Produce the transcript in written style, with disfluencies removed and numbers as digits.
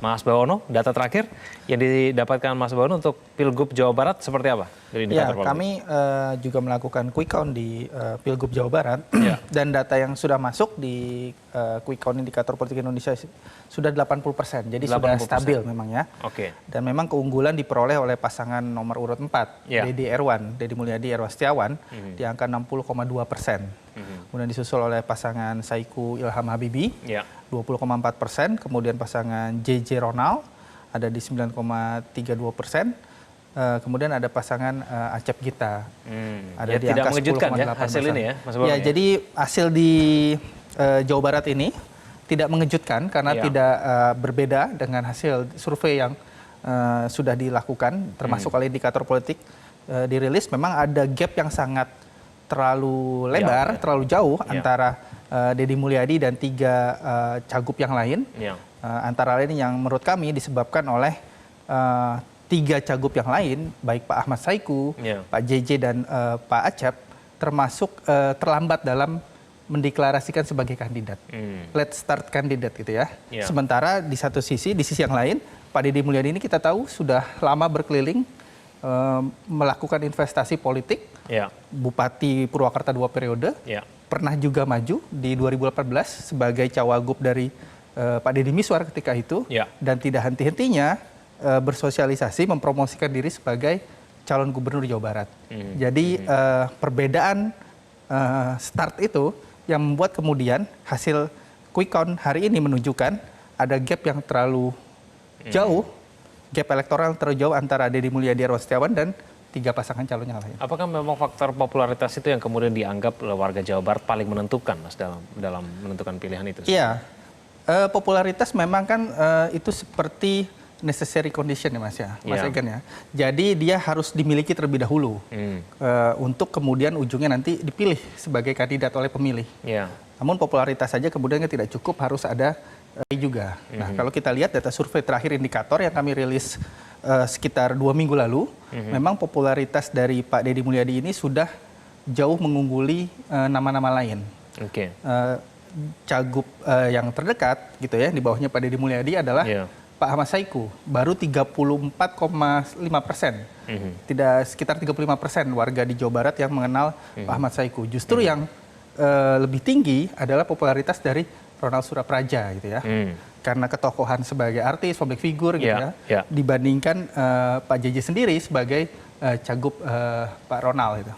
Mas Bawono, data terakhir yang didapatkan Mas Bawono untuk Pilgub Jawa Barat seperti apa dari indikator politik? Kami juga melakukan quick count di Pilgub Jawa Barat dan data yang sudah masuk di quick count indikator politik Indonesia sudah 80%, jadi 80%. Sudah stabil memang ya. Oke. Dan memang keunggulan diperoleh oleh pasangan nomor urut 4, Deddy Erwan, Deddy Mulyadi Erwan Setiawan, di angka 60,2%. Kemudian disusul oleh pasangan Saiku Ilham Habibie, 20,4%. Kemudian pasangan JJ Ronald ada di 9,32%. Kemudian ada pasangan Acep Gita, ada di tidak angka mengejutkan 10,8%. ya hasil ini ya, Mas Bawono. Jadi hasil di Jawa Barat ini tidak mengejutkan karena tidak berbeda dengan hasil survei yang sudah dilakukan, termasuk oleh indikator politik dirilis. Memang ada gap yang sangat terlalu lebar, terlalu jauh antara Deddy Mulyadi dan 3 cagup yang lain. Antara lain yang menurut kami disebabkan oleh 3 cagup yang lain, baik Pak Ahmad Saiku, Pak JJ dan Pak Acep, termasuk terlambat dalam mendeklarasikan sebagai kandidat. Let's start kandidat gitu ya. Sementara di satu sisi, di sisi yang lain, Pak Deddy Mulyadi ini kita tahu sudah lama berkeliling melakukan investasi politik. Bupati Purwakarta 2 periode, pernah juga maju di 2018 sebagai cawagup dari Pak Deddy Miswar ketika itu, dan tidak henti-hentinya bersosialisasi mempromosikan diri sebagai calon gubernur Jawa Barat. Jadi perbedaan start itu yang membuat kemudian hasil quick count hari ini menunjukkan ada gap yang terlalu jauh, gap elektoral terlalu jauh antara Deddy Mulyadi Erwan Setiawan dan 3 pasangan calon yang lain. Apakah memang faktor popularitas itu yang kemudian dianggap oleh warga Jawa Barat paling menentukan, Mas, dalam menentukan pilihan itu? Iya, popularitas memang kan itu seperti necessary condition ya Mas ya, Mas Egan ya. Jadi dia harus dimiliki terlebih dahulu untuk kemudian ujungnya nanti dipilih sebagai kandidat oleh pemilih. Namun popularitas saja kemudian tidak cukup, harus ada juga. Nah, kalau kita lihat data survei terakhir indikator yang kami rilis sekitar 2 minggu lalu, memang popularitas dari Pak Deddy Mulyadi ini sudah jauh mengungguli nama-nama lain. Cagup yang terdekat gitu ya, di bawahnya Pak Deddy Mulyadi adalah Pak Ahmad Saiku, baru 34,5%. Tidak, sekitar 35% warga di Jawa Barat yang mengenal Pak Ahmad Saiku. Justru yang lebih tinggi adalah popularitas dari Ronald Surapraja gitu ya. Karena ketokohan sebagai artis, public figure gitu ya, dibandingkan Pak JJ sendiri sebagai cagup Pak Ronald itu.